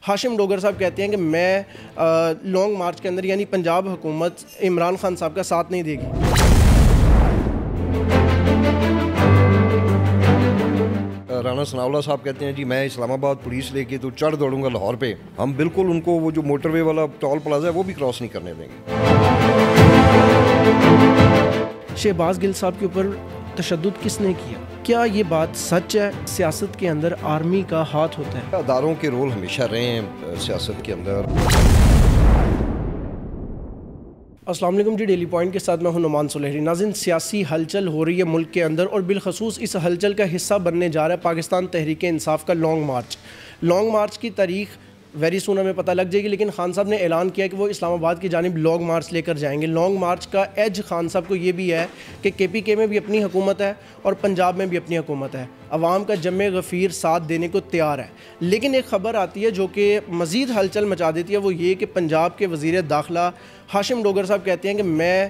ہاشم ڈوگر صاحب کہتے ہیں کہ میں لانگ مارچ کے اندر یعنی پنجاب حکومت عمران خان صاحب کا ساتھ نہیں دے گی۔ رانا ثناءاللہ صاحب کہتے ہیں جی میں اسلام آباد پولیس لے کے تو چڑھ دوڑوں گا لاہور پہ، ہم بالکل ان کو وہ جو موٹر وے والا ٹول پلازا ہے وہ بھی کراس نہیں کرنے دیں گے۔ شہباز گل صاحب کے اوپر تشدد کس نے کیا؟ کیا یہ بات سچ ہے؟ سیاست کے اندر آرمی کا ہاتھ ہوتا ہے؟ اداروں کے رول ہمیشہ رہے ہیں سیاست کے اندر۔ السلام علیکم جی، ڈیلی پوائنٹ کے ساتھ میں ہوں نعمان سلیحری۔ ناظرین، سیاسی ہلچل ہو رہی ہے ملک کے اندر اور بالخصوص اس ہلچل کا حصہ بننے جا رہا ہے پاکستان تحریک انصاف کا لانگ مارچ۔ لانگ مارچ کی تاریخ ویری سون ہمیں پتہ لگ جائے گی، لیکن خان صاحب نے اعلان کیا کہ وہ اسلام آباد کی جانب لانگ مارچ لے کر جائیں گے۔ لانگ مارچ کا ایج خان صاحب کو یہ بھی ہے کہ کے پی کے میں بھی اپنی حکومت ہے اور پنجاب میں بھی اپنی حکومت ہے، عوام کا جمع غفیر ساتھ دینے کو تیار ہے۔ لیکن ایک خبر آتی ہے جو کہ مزید ہلچل مچا دیتی ہے، وہ یہ کہ پنجاب کے وزیر داخلہ ہاشم ڈوگر صاحب کہتے ہیں کہ میں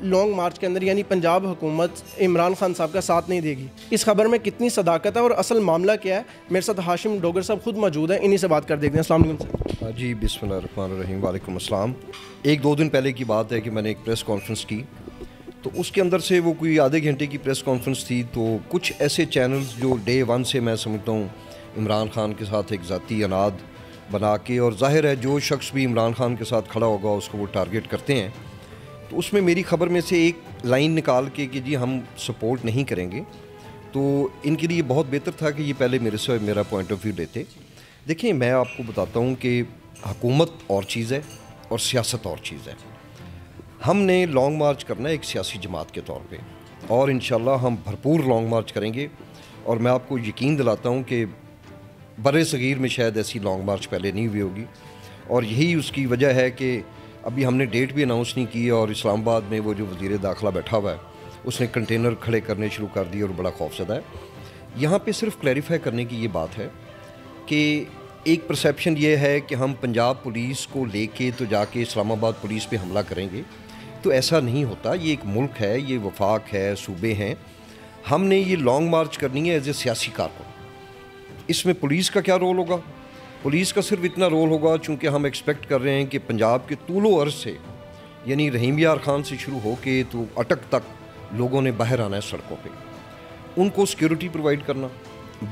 لانگ مارچ کے اندر یعنی پنجاب حکومت عمران خان صاحب کا ساتھ نہیں دے گی۔ اس خبر میں کتنی صداقت ہے اور اصل معاملہ کیا ہے؟ میرے ساتھ ہاشم ڈوگر صاحب خود موجود ہیں، انہی سے بات کر دیکھتے ہیں۔ السلام علیکم سر۔ جی بسم اللہ الرحمن الرحیم، وعلیکم السلام۔ ایک دو دن پہلے کی بات ہے کہ میں نے ایک پریس کانفرنس کی، تو اس کے اندر سے وہ کوئی آدھے گھنٹے کی پریس کانفرنس تھی، تو کچھ ایسے چینلز جو ڈے ون سے میں سمجھتا ہوں عمران خان کے ساتھ ایک ذاتی اناد بنا کے، اور ظاہر ہے جو شخص بھی عمران خان کے ساتھ کھڑا ہوگا اس کو وہ ٹارگٹ کرتے ہیں، تو اس میں میری خبر میں سے ایک لائن نکال کے کہ جی ہم سپورٹ نہیں کریں گے، تو ان کے لیے بہت بہتر تھا کہ یہ پہلے میرے سے میرا پوائنٹ آف ویو لیتے۔ دیکھیں، میں آپ کو بتاتا ہوں کہ حکومت اور چیز ہے اور سیاست اور چیز ہے۔ ہم نے لانگ مارچ کرنا ہے ایک سیاسی جماعت کے طور پہ، اور انشاءاللہ ہم بھرپور لانگ مارچ کریں گے، اور میں آپ کو یقین دلاتا ہوں کہ بر صغیر میں شاید ایسی لانگ مارچ پہلے نہیں ہوئی ہوگی، اور یہی اس کی وجہ ہے کہ ابھی ہم نے ڈیٹ بھی اناؤنس نہیں کی، اور اسلام آباد میں وہ جو وزیر داخلہ بیٹھا ہوا ہے اس نے کنٹینر کھڑے کرنے شروع کر دیے اور بڑا خوفزدہ ہے۔ یہاں پہ صرف کلیریفائی کرنے کی یہ بات ہے کہ ایک پرسیپشن یہ ہے کہ ہم پنجاب پولیس کو لے کے تو جا کے اسلام آباد پولیس پہ حملہ کریں گے، تو ایسا نہیں ہوتا۔ یہ ایک ملک ہے، یہ وفاق ہے، صوبے ہیں، ہم نے یہ لانگ مارچ کرنی ہے ایز اے سیاسی کارکن۔ اس میں پولیس کا کیا رول ہوگا؟ پولیس کا صرف اتنا رول ہوگا چونکہ ہم ایکسپیکٹ کر رہے ہیں کہ پنجاب کے طول و عرض سے، یعنی رحیم یار خان سے شروع ہو کے تو اٹک تک لوگوں نے باہر آنا ہے سڑکوں پہ، ان کو سیکیورٹی پرووائڈ کرنا،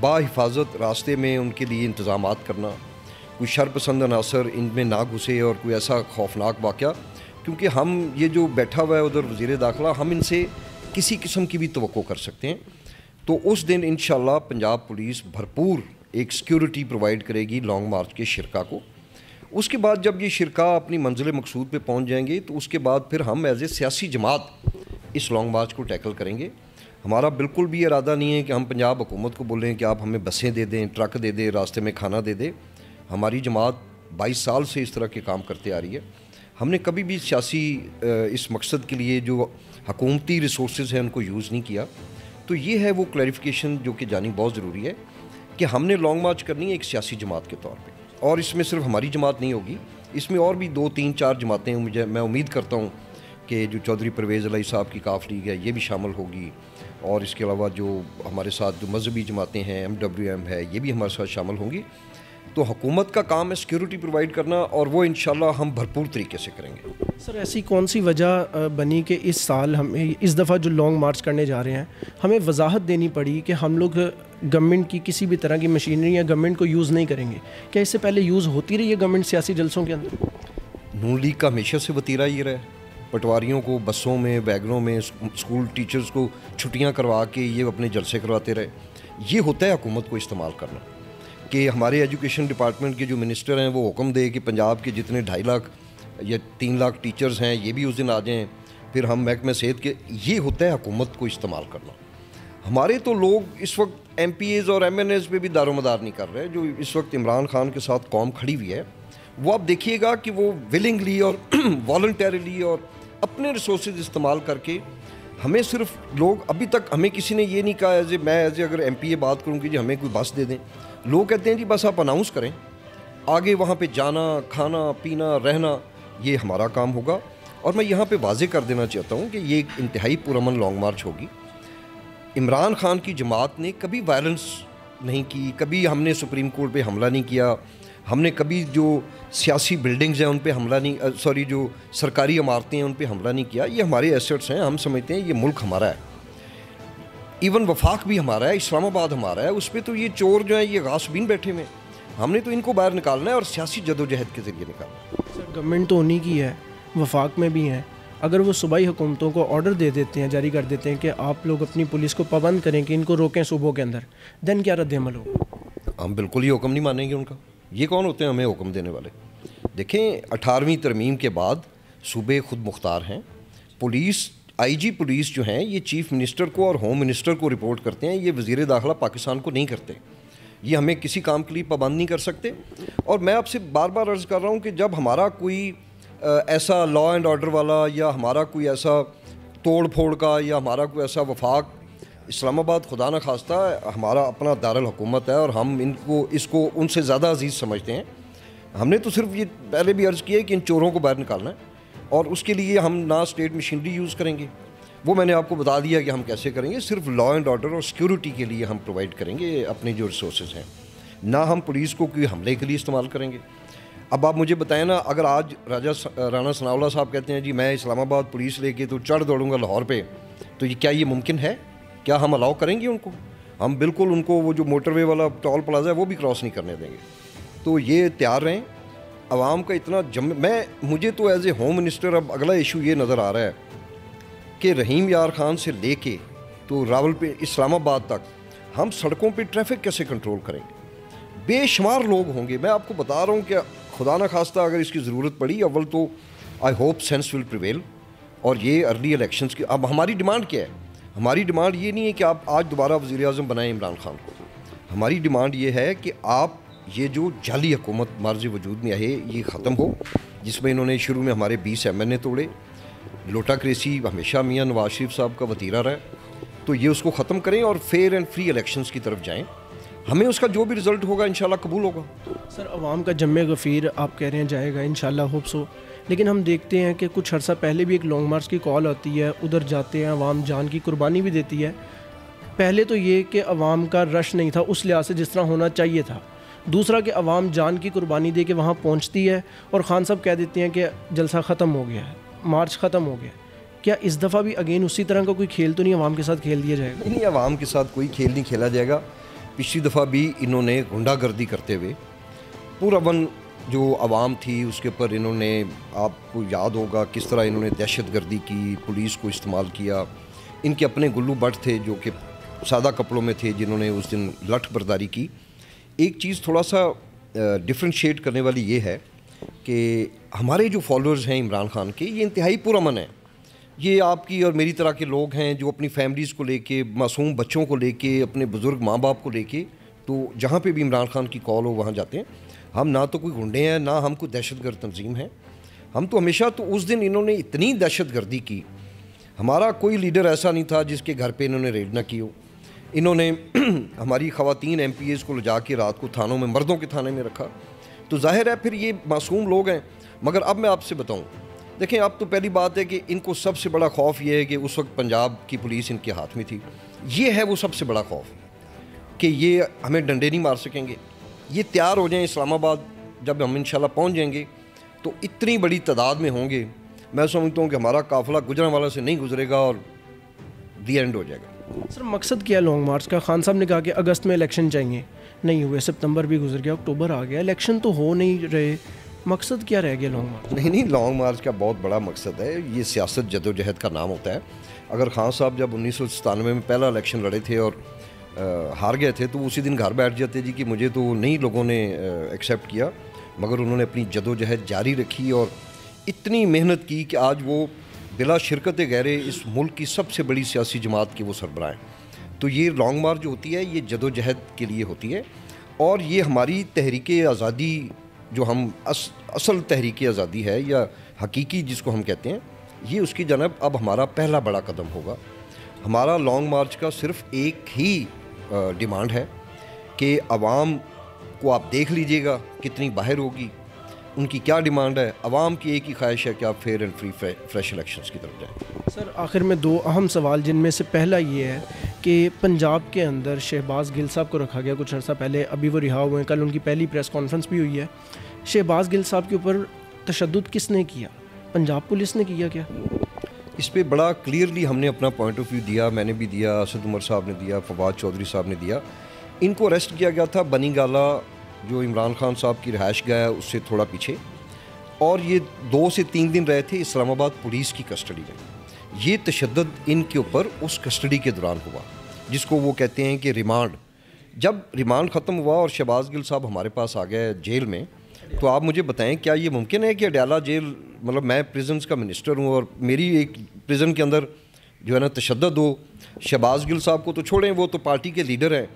با حفاظت راستے میں ان کے لیے انتظامات کرنا، کوئی شرپسند عناصر ان میں نہ گھسے اور کوئی ایسا خوفناک واقعہ، کیونکہ ہم یہ جو بیٹھا ہوا ہے ادھر وزیر داخلہ، ہم ان سے کسی قسم کی بھی توقع کر سکتے ہیں۔ تو اس دن انشاءاللہ پنجاب پولیس بھرپور ایک سیکیورٹی پرووائڈ کرے گی لانگ مارچ کے شرکا کو۔ اس کے بعد جب یہ شرکا اپنی منزل مقصود پہ پہنچ جائیں گے تو اس کے بعد پھر ہم ایز اے سیاسی جماعت اس لانگ مارچ کو ٹیکل کریں گے۔ ہمارا بالکل بھی ارادہ نہیں ہے کہ ہم پنجاب حکومت کو بولیں کہ آپ ہمیں بسیں دے دیں، ٹرک دے دیں، راستے میں کھانا دے دیں۔ ہماری جماعت 22 سال سے اس طرح کے کام کرتے آ رہی ہے، ہم نے کبھی بھی سیاسی اس مقصد کے لیے جو حکومتی ریسورسز ہیں ان کو یوز نہیں کیا۔ تو یہ ہے وہ کلیریفیکیشن جو کہ جانی بہت ضروری ہے کہ ہم نے لانگ مارچ کرنی ہے ایک سیاسی جماعت کے طور پہ، اور اس میں صرف ہماری جماعت نہیں ہوگی، اس میں اور بھی 2 3 4 جماعتیں ہیں۔ میں امید کرتا ہوں کہ جو چودھری پرویز علیہ صاحب کی کاف لیگ ہے یہ بھی شامل ہوگی، اور اس کے علاوہ جو ہمارے ساتھ جو مذہبی جماعتیں ہیں، MWM ہے، یہ بھی ہمارے ساتھ شامل ہوں گی۔ تو حکومت کا کام ہے سیکیورٹی پرووائڈ کرنا، اور وہ انشاءاللہ ہم بھرپور طریقے سے کریں گے۔ سر، ایسی کون سی وجہ بنی کہ اس سال ہمیں اس دفعہ جو لانگ مارچ کرنے جا رہے ہیں ہمیں وضاحت دینی پڑی کہ ہم لوگ گورنمنٹ کی کسی بھی طرح کی مشینری یا گورنمنٹ کو یوز نہیں کریں گے؟ کیا اس سے پہلے یوز ہوتی رہی ہے گورنمنٹ سیاسی جلسوں کے اندر؟ نون لیگ کا ہمیشہ سے وتیرہ یہ رہا ہے، پٹواریوں کو بسوں میں، ویگنوں میں، اسکول ٹیچرز کو چھٹیاں کروا کے یہ اپنے جلسے کرواتے رہے۔ یہ ہوتا ہے حکومت کو استعمال کرنا، کہ ہمارے ایجوکیشن ڈپارٹمنٹ کے جو منسٹر ہیں وہ حکم دے کہ پنجاب کے جتنے 2.5 لاکھ یا 3 لاکھ ٹیچرز ہیں یہ بھی اس دن آ جائیں، پھر ہم محکمہ صحت کے، یہ ہوتا ہے حکومت کو استعمال کرنا۔ ہمارے تو لوگ اس وقت MPAs اور MNAs پہ بھی دار و مدار نہیں کر رہے، جو اس وقت عمران خان کے ساتھ قوم کھڑی ہوئی ہے، وہ آپ دیکھیے گا کہ وہ ولنگلی اور والنٹریلی اور اپنے ریسورسز استعمال کر کے، ہمیں صرف لوگ ابھی تک ہمیں کسی نے یہ نہیں کہا میں اگر MPA بات کروں کہ جی ہمیں کوئی بس دے دیں، لوگ کہتے ہیں جی بس آپ اناؤنس کریں، آگے وہاں پہ جانا، کھانا پینا، رہنا یہ ہمارا کام ہوگا۔ اور میں یہاں پہ واضح کر دینا چاہتا ہوں کہ یہ ایک انتہائی پرامن لانگ مارچ ہوگی۔ عمران خان کی جماعت نے کبھی وائلنس نہیں کی، کبھی ہم نے سپریم کورٹ پہ حملہ نہیں کیا، ہم نے کبھی جو سیاسی بلڈنگز ہیں ان پہ حملہ نہیں جو سرکاری عمارتیں ہیں ان پہ حملہ نہیں کیا. یہ ہمارے ایسٹس ہیں, ہم سمجھتے ہیں یہ ملک ہمارا ہے. ایون وفاق بھی ہمارا ہے, اسلام آباد ہمارا ہے, اس پہ تو یہ چور جو ہیں یہ غاصبین بیٹھے ہوئے ہیں. ہم نے تو ان کو باہر نکالنا ہے اور سیاسی جدوجہد کے ذریعے نکالنا ہے. سر گورنمنٹ تو انہی کی ہے, وفاق میں بھی ہیں. اگر وہ صوبائی حکومتوں کو آرڈر دے دیتے ہیں, جاری کر دیتے ہیں کہ آپ لوگ اپنی پولیس کو پابند کریں کہ ان کو روکیں صوبوں کے اندر, دین کیا رد عمل ہوگا؟ ہم بالکل ہی حکم نہیں مانیں گے ان کا. یہ کون ہوتے ہیں ہمیں حکم دینے والے؟ دیکھیں 18ویں ترمیم کے بعد صوبے خود مختار ہیں. پولیس آئی جی پولیس جو ہیں یہ چیف منسٹر کو اور ہوم منسٹر کو رپورٹ کرتے ہیں. یہ وزیر داخلہ پاکستان کو نہیں کرتے. یہ ہمیں کسی کام کے لیے پابند نہیں کر سکتے. اور میں آپ سے بار بار عرض کر رہا ہوں کہ جب ہمارا کوئی ایسا لا اینڈ آرڈر والا یا ہمارا کوئی ایسا توڑ پھوڑ کا یا ہمارا کوئی ایسا وفاق, اسلام آباد خدا نہ خواستہ ہمارا اپنا دارالحکومت ہے اور ہم اس کو ان سے زیادہ عزیز سمجھتے ہیں. ہم نے تو صرف یہ پہلے بھی عرض کیا ہے کہ ان چوروں کو باہر نکالنا ہے, اور اس کے لیے ہم نہ اسٹیٹ مشینری یوز کریں گے, وہ میں نے آپ کو بتا دیا کہ ہم کیسے کریں گے. صرف لا اینڈ آرڈر اور سیکیورٹی کے لیے ہم پرووائڈ کریں گے اپنے جو ریسورسز ہیں, نہ ہم پولیس کو کوئی حملے کے لیے استعمال کریں گے. اب آپ مجھے بتائیں نا, اگر آج رانا ثناء اللہ صاحب کہتے ہیں جی میں اسلام آباد پولیس لے کے تو چڑھ دوڑوں گا لاہور پہ, تو کیا یہ ممکن ہے؟ کیا ہم الاؤ کریں گے ان کو؟ ہم بالکل ان کو وہ جو موٹر وے والا ٹول پلازا ہے وہ بھی کراس نہیں کرنے دیں گے. تو یہ تیار رہیں. عوام کا اتنا مجھے تو ایز اے ہوم منسٹر اب اگلا ایشو یہ نظر آ رہا ہے کہ رحیم یار خان سے لے کے تو راول پہ اسلام آباد تک ہم سڑکوں پہ ٹریفک کیسے کنٹرول کریں گے؟ بے شمار لوگ ہوں گے. میں آپ کو بتا رہا ہوں کہ خدا نہ خواستہ اگر اس کی ضرورت پڑی, اول تو I hope sense will prevail, اور یہ ارلی الیکشنز کی. اب ہماری ڈیمانڈ کیا ہے؟ ہماری ڈیمانڈ یہ نہیں ہے کہ آپ آج دوبارہ وزیر اعظم بنائیں عمران خان کو. ہماری ڈیمانڈ یہ ہے کہ آپ یہ جو جعلی حکومت مارز وجود میں آئے یہ ختم ہو, جس میں انہوں نے شروع میں ہمارے 20 MNA توڑے. لوٹا کریسی ہمیشہ میاں نواز شریف صاحب کا وتیرہ رہا ہے, تو یہ اس کو ختم کریں اور فیئر اینڈ فری الیکشنز کی طرف جائیں. ہمیں اس کا جو بھی رزلٹ ہوگا انشاءاللہ قبول ہوگا. سر عوام کا جم غفیر آپ کہہ رہے ہیں جائے گا انشاءاللہ, ہوپ سو, لیکن ہم دیکھتے ہیں کہ کچھ عرصہ پہلے بھی ایک لانگ مارچ کی کال آتی ہے, ادھر جاتے ہیں, عوام جان کی قربانی بھی دیتی ہے. پہلے تو یہ کہ عوام کا رش نہیں تھا اس لحاظ سے جس طرح ہونا چاہیے تھا. دوسرا کہ عوام جان کی قربانی دے کے وہاں پہنچتی ہے اور خان صاحب کہہ دیتے ہیں کہ جلسہ ختم ہو گیا ہے, مارچ ختم ہو گیا. کیا اس دفعہ بھی اگین اسی طرح کا کوئی کھیل تو نہیں عوام کے ساتھ کھیل دیا جائے گا؟ نہیں, عوام کے ساتھ کوئی کھیل نہیں کھیلا جائے گا. پچھلی دفعہ بھی انہوں نے غنڈہ گردی کرتے ہوئے پورا جو عوام تھی اس کے اوپر انہوں نے, آپ کو یاد ہوگا کس طرح انہوں نے دہشت گردی کی, پولیس کو استعمال کیا. ان کے اپنے گلو بٹ تھے جو کہ سادہ کپڑوں میں تھے, جنہوں نے اس دن لٹھ برداری کی. ایک چیز تھوڑا سا ڈفرینشیٹ کرنے والی یہ ہے کہ ہمارے جو فالوورز ہیں عمران خان کے, یہ انتہائی پرامن ہیں. یہ آپ کی اور میری طرح کے لوگ ہیں جو اپنی فیملیز کو لے کے, معصوم بچوں کو لے کے, اپنے بزرگ ماں باپ کو لے کے, تو جہاں پہ بھی عمران خان کی کال ہو وہاں جاتے ہیں. ہم نہ تو کوئی گنڈے ہیں, نہ ہم کوئی دہشت گرد تنظیم ہیں. ہم تو ہمیشہ, تو اس دن انہوں نے اتنی دہشت گردی کی, ہمارا کوئی لیڈر ایسا نہیں تھا جس کے گھر پہ انہوں نے ریڈ نہ کی ہو. انہوں نے ہماری خواتین MPAs کو لے جا کے رات کو تھانوں میں, مردوں کے تھانے میں رکھا. تو ظاہر ہے پھر یہ معصوم لوگ ہیں. مگر اب میں آپ سے بتاؤں, دیکھیں اب تو پہلی بات ہے کہ ان کو سب سے بڑا خوف یہ ہے کہ اس وقت پنجاب کی پولیس ان کے ہاتھ میں تھی. یہ ہے وہ سب سے بڑا خوف کہ یہ ہمیں ڈنڈے نہیں مار سکیں گے. یہ تیار ہو جائیں اسلام آباد, جب ہم انشاءاللہ پہنچ جائیں گے تو اتنی بڑی تعداد میں ہوں گے, میں سمجھتا ہوں کہ ہمارا قافلہ گجرانوالہ سے نہیں گزرے گا اور دی اینڈ ہو جائے گا. سر مقصد کیا لانگ مارچ کا؟ خان صاحب نے کہا کہ اگست میں الیکشن چاہیے, نہیں ہوئے, ستمبر بھی گزر گیا, اکتوبر آ گیا, الیکشن تو ہو نہیں رہے, مقصد کیا رہ گیا لانگ مارچ؟ نہیں, لانگ مارچ کا بہت بڑا مقصد ہے. یہ سیاست جدوجہد کا نام ہوتا ہے. اگر خان صاحب جب 1997 میں پہلا الیکشن لڑے تھے اور ہار گئے تھے تو اسی دن گھر بیٹھ جاتے جی کہ مجھے تو نہیں لوگوں نے ایکسیپٹ کیا, مگر انہوں نے اپنی جدوجہد جاری رکھی اور اتنی محنت کی کہ آج وہ بلا شرکت غیرے اس ملک کی سب سے بڑی سیاسی جماعت کے وہ سربراہ ہیں. تو یہ لانگ مارچ جو ہوتی ہے یہ جدوجہد کے لیے ہوتی ہے, اور یہ ہماری تحریک آزادی جو ہم اصل تحریک آزادی ہے یا حقیقی جس کو ہم کہتے ہیں, یہ اس کی جانب اب ہمارا پہلا بڑا قدم ہوگا. ہمارا لانگ مارچ کا صرف ایک ہی ڈیمانڈ ہے کہ عوام کو آپ دیکھ لیجئے گا کتنی باہر ہوگی. ان کی کیا ڈیمانڈ ہے. عوام کی ایک ہی خواہش ہے کہ آپ فیئر اینڈ فریش الیکشنز کی طرف جائیں. سر آخر میں دو اہم سوال، جن میں سے پہلا یہ ہے کہ پنجاب کے اندر شہباز گل صاحب کو رکھا گیا کچھ عرصہ پہلے، ابھی وہ رہا ہوئے ہیں، کل ان کی پہلی پریس کانفرنس بھی ہوئی ہے. شہباز گل صاحب کے اوپر تشدد کس نے کیا؟ پنجاب پولیس نے کیا کیا؟ اس پہ بڑا کلیئرلی ہم نے اپنا پوائنٹ آف ویو دیا. میں نے بھی دیا، اسد عمر صاحب نے دیا، فواد چودھری صاحب نے دیا. ان کو اریسٹ کیا گیا تھا بنی گالا، جو عمران خان صاحب کی رہائش گاہ ہے اس سے تھوڑا پیچھے، اور یہ 2 سے 3 دن رہے تھے اسلام آباد پولیس کی کسٹڈی میں. یہ تشدد ان کے اوپر اس کسٹڈی کے دوران ہوا جس کو وہ کہتے ہیں کہ ریمانڈ. جب ریمانڈ ختم ہوا اور شہباز گل صاحب ہمارے پاس آ گئے جیل میں، تو آپ مجھے بتائیں کیا یہ ممکن ہے کہ اڈیالہ جیل، مطلب میں پریزنس کا منسٹر ہوں اور میری ایک پریزن کے اندر جو ہے نا تشدد ہو؟ شہباز گل صاحب کو تو چھوڑیں، وہ تو پارٹی کے لیڈر ہیں.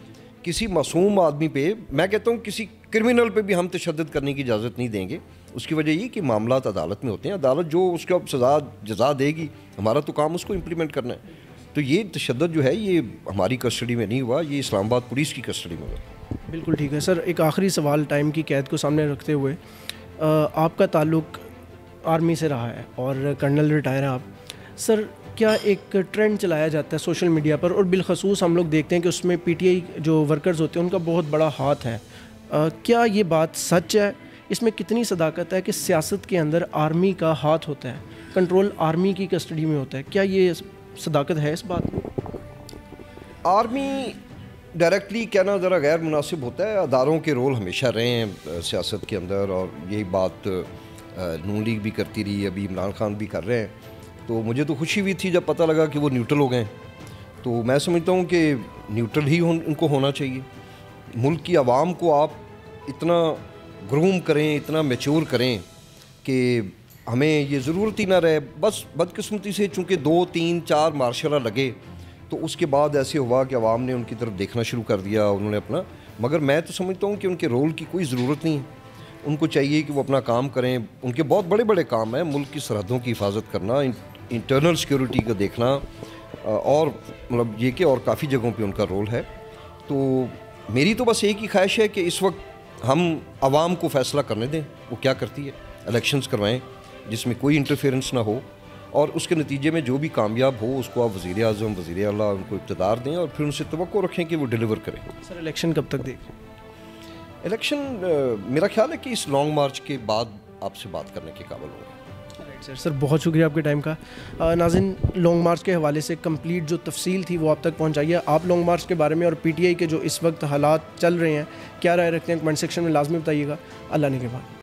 کسی معصوم آدمی پہ، میں کہتا ہوں کسی کرمنل پہ بھی ہم تشدد کرنے کی اجازت نہیں دیں گے. اس کی وجہ یہ کہ معاملات عدالت میں ہوتے ہیں، عدالت جو اس کا سزا جزا دے گی، ہمارا تو کام اس کو امپلیمنٹ کرنا ہے. تو یہ تشدد جو ہے یہ ہماری کسٹڈی میں نہیں ہوا، یہ اسلام آباد پولیس کی کسٹڈی میں ہوا. بالکل ٹھیک ہے سر. ایک آخری سوال ٹائم کی قید کو سامنے رکھتے ہوئے، آپ کا تعلق آرمی سے رہا ہے اور کرنل ریٹائر ہیں آپ. سر کیا ایک ٹرینڈ چلایا جاتا ہے سوشل میڈیا پر، اور بالخصوص ہم لوگ دیکھتے ہیں کہ اس میں پی ٹی آئی جو ورکرز ہوتے ہیں ان کا بہت بڑا ہاتھ ہے. کیا یہ بات سچ ہے؟ اس میں کتنی صداقت ہے کہ سیاست کے اندر آرمی کا ہاتھ ہوتا ہے، کنٹرول آرمی کی کسٹڈی میں ہوتا ہے؟ کیا یہ صداقت ہے اس بات میں؟ آرمی ڈائریکٹلی کہنا ذرا غیر مناسب ہوتا ہے. اداروں کے رول ہمیشہ رہے ہیں سیاست کے اندر، اور یہی بات نون لیگ بھی کرتی رہی، ابھی عمران خان بھی کر رہے ہیں. تو مجھے تو خوشی بھی تھی جب پتہ لگا کہ وہ نیوٹرل ہو گئے. تو میں سمجھتا ہوں کہ نیوٹرل ہی ان کو ہونا چاہیے. ملک کی عوام کو آپ اتنا گروم کریں، اتنا میچور کریں کہ ہمیں یہ ضرورت ہی نہ رہے. بس بدقسمتی سے چونکہ 2 3 4 مارشل لگے، تو اس کے بعد ایسے ہوا کہ عوام نے ان کی طرف دیکھنا شروع کر دیا، انہوں نے اپنا. مگر میں تو سمجھتا ہوں کہ ان کے رول کی کوئی ضرورت نہیں ہے. ان کو چاہیے کہ وہ اپنا کام کریں. ان کے بہت بڑے بڑے کام ہیں، ملک کی سرحدوں کی حفاظت کرنا، انٹرنل سیکیورٹی کا دیکھنا، اور مطلب یہ کہ اور کافی جگہوں پہ ان کا رول ہے. تو میری تو بس ایک ہی خواہش ہے کہ اس وقت ہم عوام کو فیصلہ کرنے دیں وہ کیا کرتی ہے. الیکشنز کروائیں جس میں کوئی انٹرفیئرنس نہ ہو، اور اس کے نتیجے میں جو بھی کامیاب ہو اس کو آپ وزیر اعظم، وزیر اعلیٰ ان کو اقتدار دیں، اور پھر ان سے توقع رکھیں کہ وہ ڈیلیور کریں. سر الیکشن کب تک دیکھیں؟ الیکشن میرا خیال ہے کہ اس لانگ مارچ کے بعد آپ سے بات کرنے کے قابل ہوگا. سر بہت شکریہ آپ کے ٹائم کا. ناظرین، لانگ مارچ کے حوالے سے کمپلیٹ جو تفصیل تھی وہ آپ تک پہنچائیے. آپ لانگ مارچ کے بارے میں اور پی ٹی آئی کے جو اس وقت حالات چل رہے ہیں کیا رائے رکھتے ہیں، کمنٹ سیکشن میں لازمی بتائیے گا. اللہ نگہبان.